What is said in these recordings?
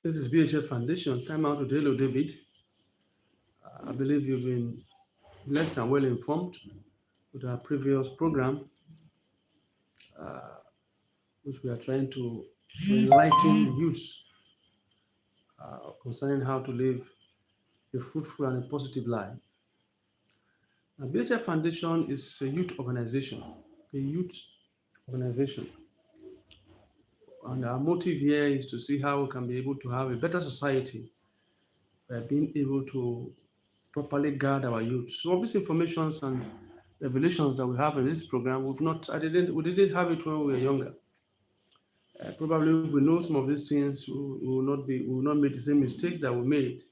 This is BHF Foundation. Time out with Hello David. I believe you've been blessed and well informed with our previous program, which we are trying to enlighten the youth concerning how to live a fruitful and a positive life. Now, BHF Foundation is a youth organization, a youth organization, and our motive here is to see how we can be able to have a better society by being able to properly guard our youth. Some of these informations and revelations that we have in this program, we didn't have it when we were younger. Probably if we know some of these things, we will not make the same mistakes that we made.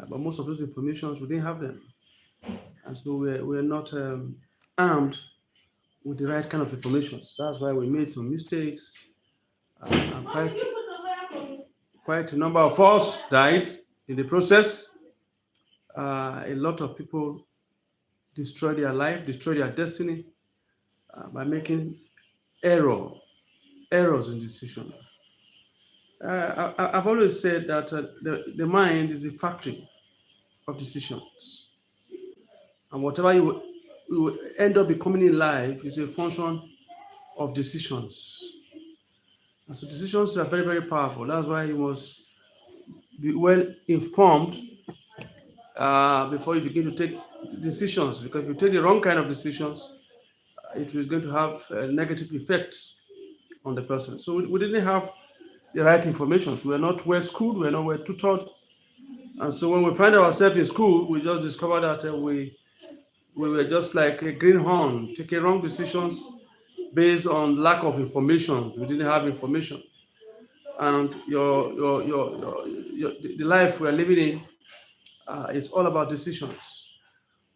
But most of those informations we didn't have them, and so we're not armed with the right kind of information. That's why we made some mistakes, and quite a number of us died in the process. A lot of people destroy their life, destroy their destiny by making error, errors in decision. I've always said that the mind is a factory of decisions, and whatever you end up becoming in life is a function of decisions. And so decisions are very, very powerful. That's why you must be well informed before you begin to take decisions, because if you take the wrong kind of decisions, it is going to have negative effects on the person. So we didn't have the right information. We were not well schooled, we were not well tutored. And so when we find ourselves in school, we just discover that we were just like a greenhorn, taking wrong decisions based on lack of information. We didn't have information. And the life we are living in is all about decisions.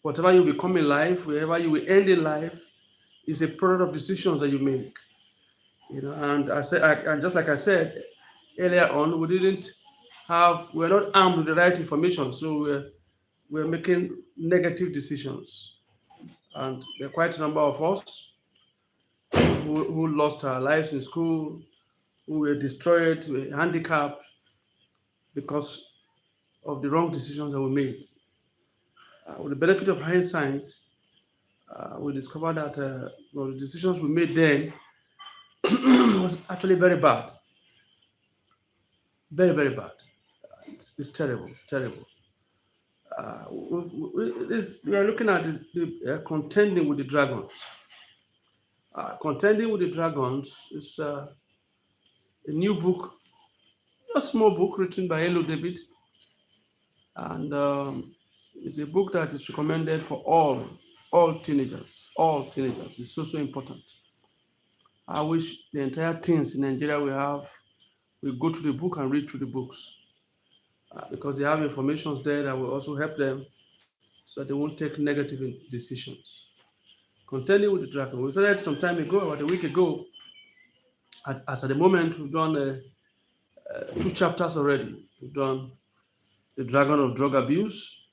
Whatever you become in life, wherever you will end in life, is a product of decisions that you make. And and just like I said earlier on, we're not armed with the right information, so we're making negative decisions. And there are quite a number of us who lost our lives in school, who were destroyed, were handicapped because of the wrong decisions that we made. With the benefit of hindsight, we discovered that the decisions we made then was actually very bad, very, very bad. It's terrible, terrible. We are looking at contending with the dragons. Contending with the dragons is a new book, a small book written by Hello David, and it's a book that is recommended for all teenagers. All teenagers. It's so important. I wish the entire teens in Nigeria will go through the book and read through the books, because they have information there that will also help them so that they won't take negative decisions. Contending with the dragon. We started some time ago, about a week ago. As at the moment, we've done 2 chapters already. We've done the dragon of drug abuse.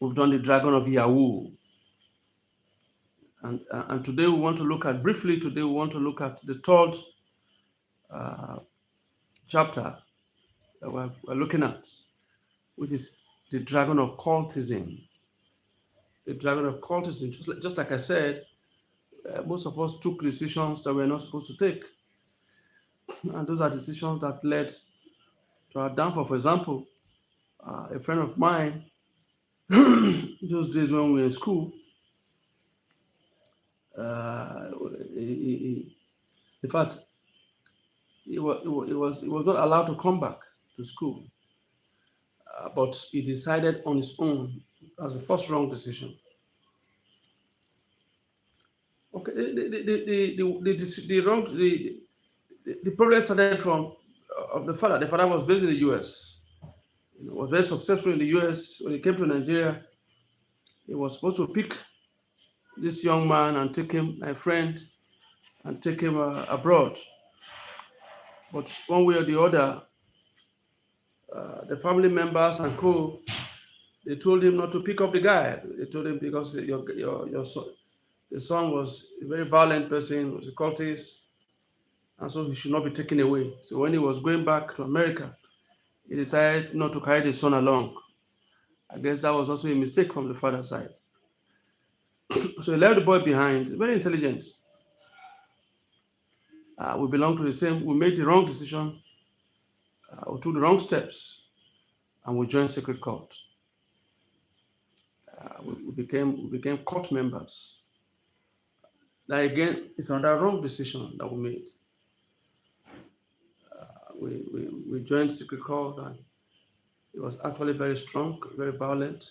We've done the dragon of Yahoo. And today we want to look at, briefly today we want to look at the third chapter that we're looking at, which is the dragon of cultism. The dragon of cultism. Just like I said, most of us took decisions that we're not supposed to take. And those are decisions that led to our downfall. For example, a friend of mine, those days when we were in school, in fact, he was not allowed to come back to school, but he decided on his own as the first wrong decision. Okay, the problem started from of the father. The father was based in the U.S. Was very successful in the U.S. When he came to Nigeria, he was supposed to pick this young man and take him, my friend, and take him abroad. But one way or the other, the family members and co, they told him not to pick up the guy. They told him because your son, the son was a very violent person, was a cultist, and so he should not be taken away. So when he was going back to America, he decided not to carry the son along. I guess that was also a mistake from the father's side. So he left the boy behind. Very intelligent. We belong to the same. We made the wrong decision. We took the wrong steps, and we joined Sacred Cult. We became cult members. That again is another wrong decision that we made. We joined Secret Cult, and it was actually very strong, very violent,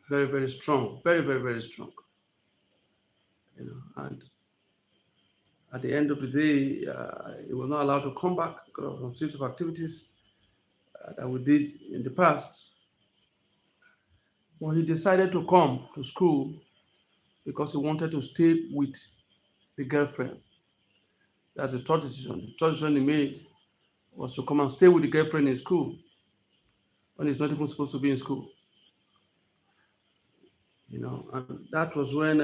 very, very strong, very, very, very strong. And at the end of the day, he was not allowed to come back because of some series of activities that we did in the past. Well, he decided to come to school because he wanted to stay with the girlfriend. That's the third decision. The third decision he made was to come and stay with the girlfriend in school when he's not even supposed to be in school. And that was when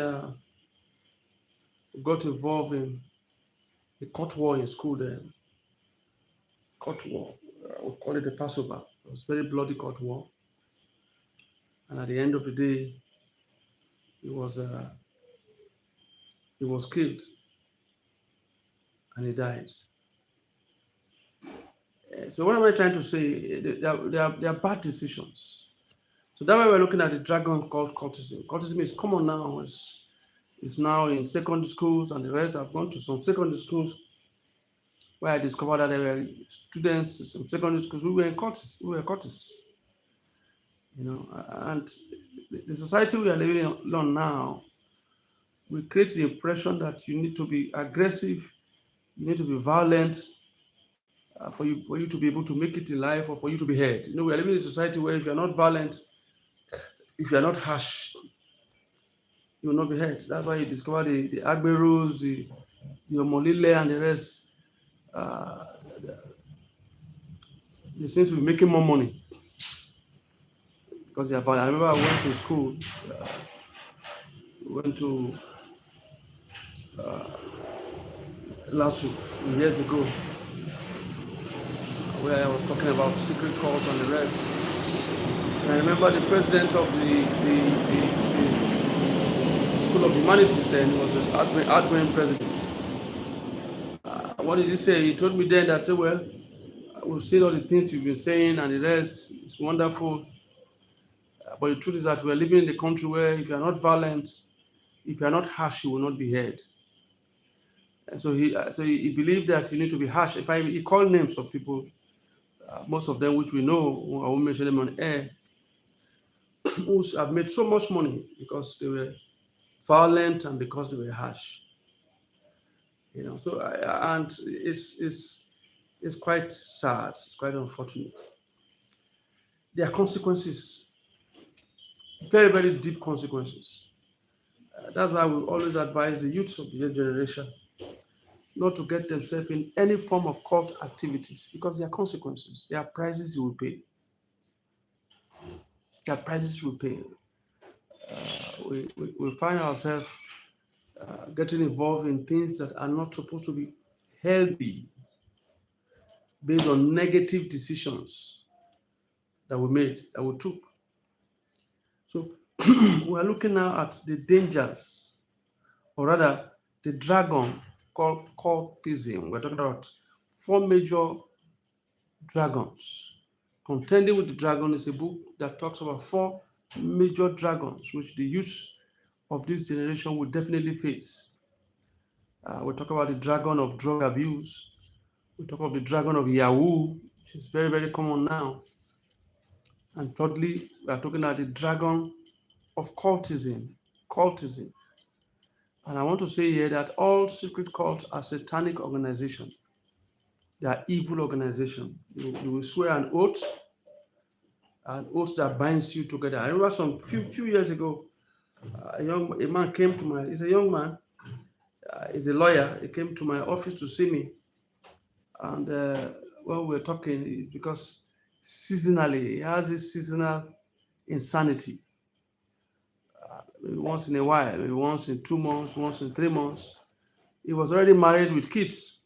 we got involved in the court war in school then. Court war. We call it the Passover. It was a very bloody court war. And at the end of the day, he was killed and he died. So what am I trying to say? They are bad decisions. So that's why we're looking at the dragon called cultism. Cultism is common now. It's now in secondary schools, and the rest. I've gone to some secondary schools where I discovered that there were students in some secondary schools who were cultists. And the society we are living on now, we create the impression that you need to be aggressive, you need to be violent for you to be able to make it in life, or for you to be heard. We are living in a society where if you're not violent, if you're not harsh, you will not be heard. That's why you discover the Agberos, the Omolile, and the rest. They seem to be making more money because they are violent. I remember I went to school. Went to last week, years ago, where I was talking about secret cult and the rest. And I remember the president of the School of Humanities then was an outgoing president. What did he say? He told me then that, well, we've seen all the things you've been saying and the rest. It's wonderful. But the truth is that we're living in a country where if you're not violent, if you're not harsh, you will not be heard. And so he believed that you need to be harsh. He called names of people, most of them which we know, I won't mention them on air, who have made so much money because they were violent and because they were harsh. So and it's quite sad. It's quite unfortunate. There are consequences, very, very deep consequences. That's why we always advise the youths of the young generation not to get themselves in any form of cult activities, because there are consequences. There are prices you will pay. There are prices you will pay. We find ourselves getting involved in things that are not supposed to be healthy, based on negative decisions that we made, that we took. So we are looking now at the dangers, or rather the dragon called cultism. We're talking about 4 major dragons. Contending with the Dragon is a book that talks about 4 major dragons which the youth of this generation will definitely face. We talk about the dragon of drug abuse. We talk about the dragon of Yahoo, which is very, very common now. And thirdly, we are talking about the dragon of cultism. And I want to say here that all secret cults are satanic organizations. They are evil organizations. You will swear an oath that binds you together. I remember some few years ago, a man came to he's a young man, he's a lawyer. He came to my office to see me. And when we were talking, because seasonally, he has this seasonal insanity. Maybe once in a while, maybe once in 2 months, once in 3 months, He was already married with kids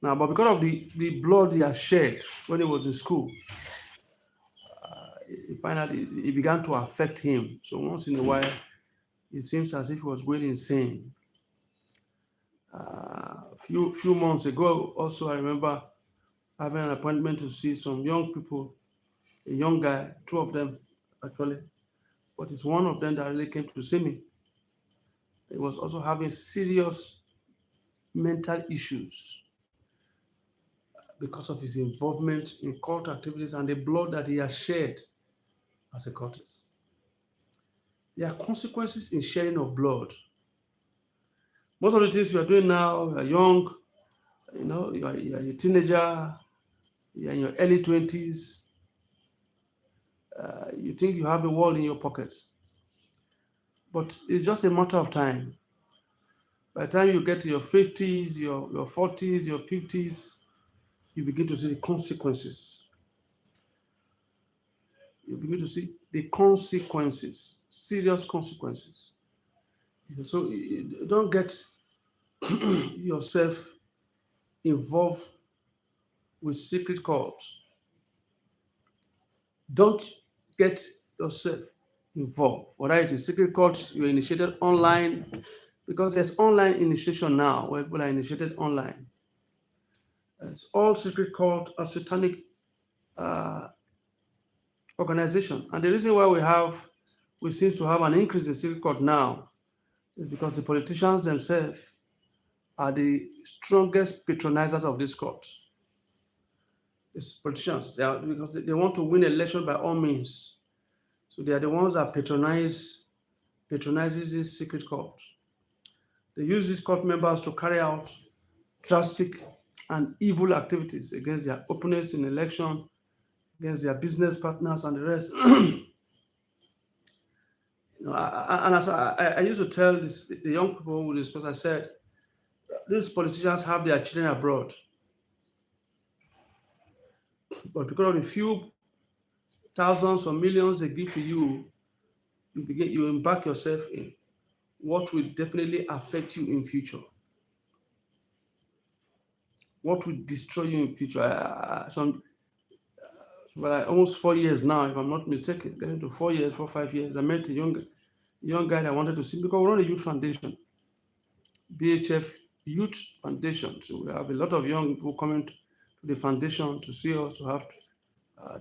now, but because of the blood he had shed when he was in school, finally it began to affect him. So once in a while, it seems as if he was going insane. Few months ago, also I remember having an appointment to see some young people, a young guy, two of them actually, but it's one of them that really came to see me. He was also having serious mental issues because of his involvement in cult activities and the blood that he has shed as a cultist. There are consequences in shedding of blood. Most of the things you are doing now, you are young, you are a teenager, you are in your early 20s, you think you have the world in your pockets. But it's just a matter of time. By the time you get to your 50s, your 40s, your 50s, you begin to see the consequences. You begin to see the consequences, serious consequences. So don't get yourself involved with secret cults. Don't get yourself involved. Whether it is secret cults you initiated online, because there's online initiation now where people are initiated online. It's all secret cult or satanic uh, organization. And the reason why we seem to have an increase in secret cult now is because the politicians themselves are the strongest patronizers of this cult. It's politicians. Because they want to win election by all means. So they are the ones that patronizes this secret cult. They use these cult members to carry out drastic and evil activities against their opponents in election, against their business partners and the rest. And as I used to tell the young people with this, because I said, these politicians have their children abroad, but because of the few thousands or millions they give to you, you embark yourself in what will definitely affect you in future, what will destroy you in future. Almost 4 years now, if I'm not mistaken, getting to 4 years, 5 years, I met a young guy that wanted to see, because we run a youth foundation, BHF Youth Foundation. So we have a lot of young people coming to the foundation to see us, to have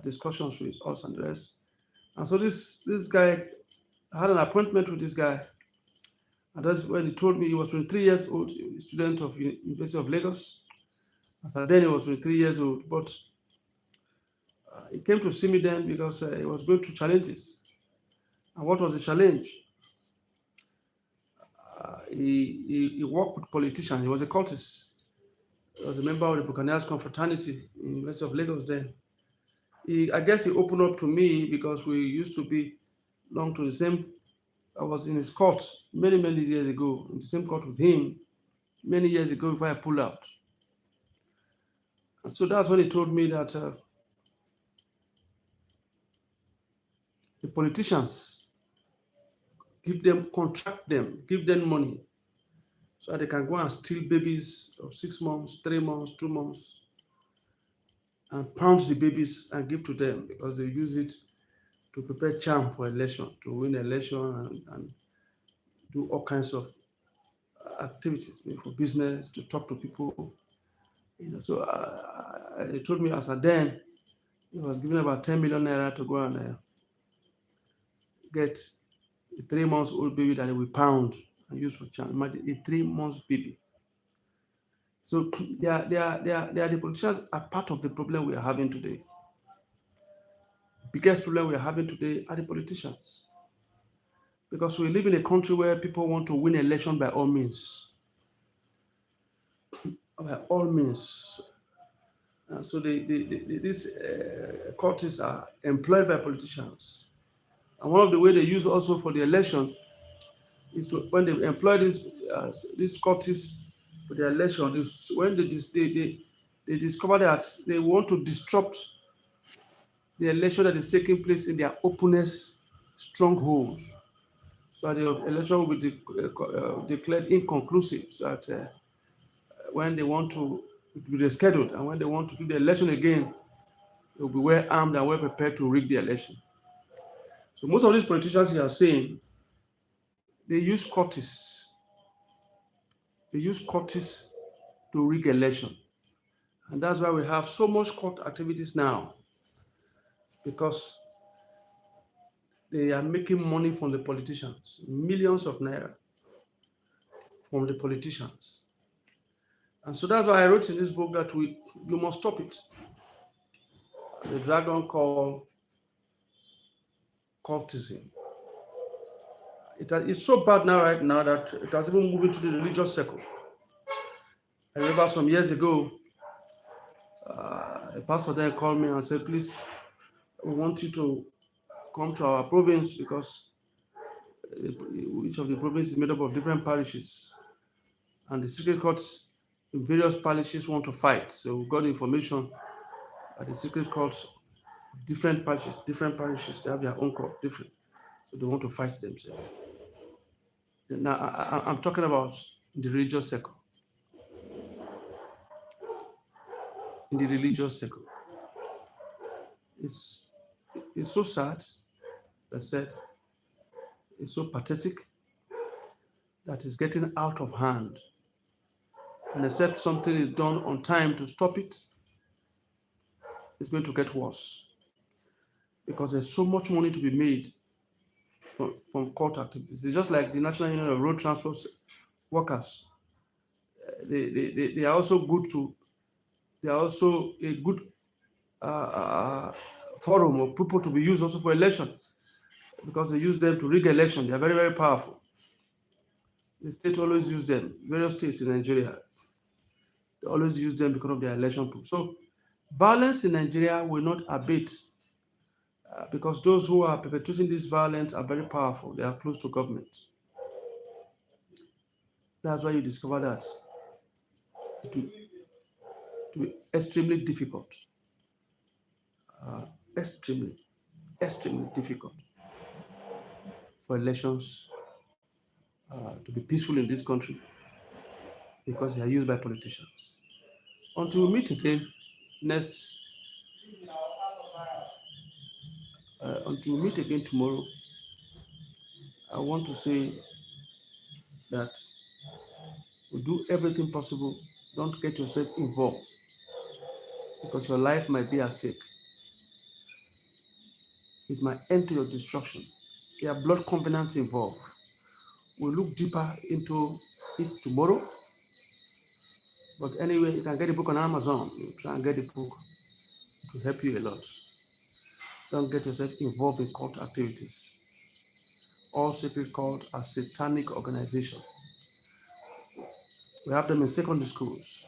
discussions with us and the rest. And so this guy, I had an appointment with this guy, and that's when he told me he was 23 years old, a student of University of Lagos. As then he was 23 years old, but he came to see me then because he was going through challenges. And what was the challenge? He worked with politicians. He was a cultist. He was a member of the Buccaneers Confraternity in the University of Lagos then. I guess he opened up to me because we used to belong to the same. I was in his court many years ago, in the same court with him many years ago before I pulled out. And so that's when he told me that the politicians contract them, give them money so that they can go and steal babies of 6 months, 3 months, 2 months, and pound the babies and give to them because they use it to prepare charm for election, to win election and do all kinds of activities, for business, to talk to people. So he told me as a then he was given about 10 million naira to go and get a 3 months old baby that he will pound and use for charm. Imagine a 3 months baby. So the politicians are part of the problem we are having today. The biggest problem we are having today are the politicians. Because we live in a country where people want to win election by all means. By all means. So these cultists are employed by politicians. And one of the ways they use also for the election is when they employ these cultists for the election, when they discover that they want to disrupt the election that is taking place in their opponent's stronghold. So the election will be declared inconclusive. So that when they want to be rescheduled and when they want to do the election again, they'll be well armed and well prepared to rig the election. So most of these politicians you are saying, they use courtists. They use courtists to rig election. And that's why we have so much court activities now, because they are making money from the politicians, millions of naira from the politicians. And so that's why I wrote in this book that we must stop it. The dragon called cultism. It's so bad now, right now, that it has even moved into the religious circle. I remember some years ago, a pastor then called me and said, please, we want you to come to our province because each of the provinces is made up of different parishes. And the secret courts in various parishes want to fight. So we got information that the secret courts, different parishes, they have their own court, different. So they want to fight themselves. Now, I'm talking about the religious circle. In the religious circle. It's so sad, I said, it's so pathetic that it's getting out of hand. And except something is done on time to stop it, it's going to get worse. Because there's so much money to be made from court activities. It's just like the National Union of Road Transport Workers. They are also good to, they are also a good forum of people to be used also for election, because they use them to rig election. They are very, very powerful. The state always use them. Various states in Nigeria, they always use them because of their election proof. So violence in Nigeria will not abate because those who are perpetrating this violence are very powerful. They are close to government. That's why you discover that it will be extremely difficult. Extremely difficult for elections to be peaceful in this country, because they are used by politicians. Until we meet again until we meet again tomorrow, I want to say that we do everything possible. Don't get yourself involved, because your life might be at stake. It might end to your destruction. There are blood covenants involved. We'll look deeper into it tomorrow. But anyway, you can get the book on Amazon. You try and get the book. It will help you a lot. Don't get yourself involved in cult activities. All secret cults are satanic organizations. We have them in secondary schools.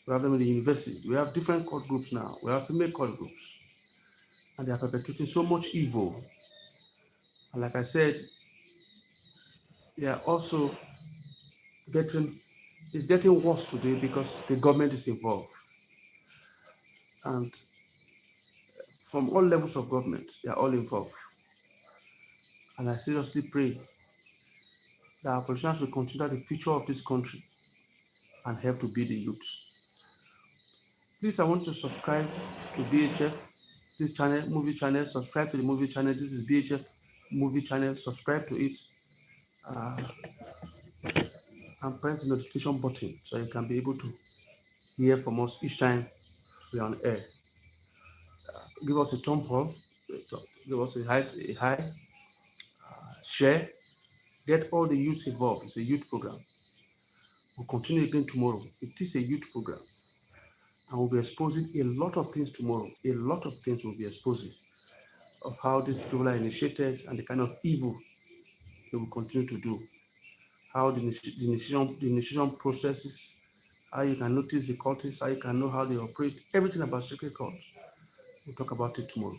We have them in the universities. We have different cult groups now. We have female cult groups. And they are perpetrating so much evil. And like I said, they are also it's getting worse today because the government is involved. And from all levels of government, they are all involved. And I seriously pray that our politicians will consider the future of this country and help to build the youth. Please, I want you to subscribe to BHF, this channel, movie channel. Subscribe to the movie channel. This is BHF movie channel. Subscribe to it. And press the notification button so you can be able to hear from us each time we are on air. Give us a thumb up, give us a high, share, get all the youth involved. It's a youth program. We'll continue again tomorrow. It is a youth program. And we'll be exposing a lot of things tomorrow. A lot of things we'll be exposing of how these people are initiated and the kind of evil they will continue to do. How the initiation processes, how you can notice the cultists, how you can know how they operate, everything about secret cults. We'll talk about it tomorrow.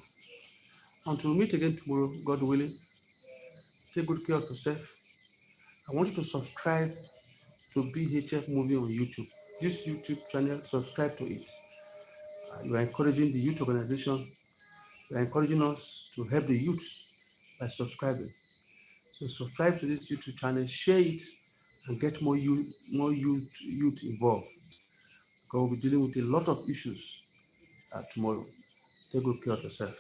Until we meet again tomorrow, God willing, take good care of yourself. I want you to subscribe to BHF Movie on YouTube. This YouTube channel, subscribe to it. You are encouraging the youth organization. You are encouraging us to help the youth by subscribing. So subscribe to this YouTube channel, share it, and get more youth involved. Because we'll be dealing with a lot of issues tomorrow. Take good care of yourself.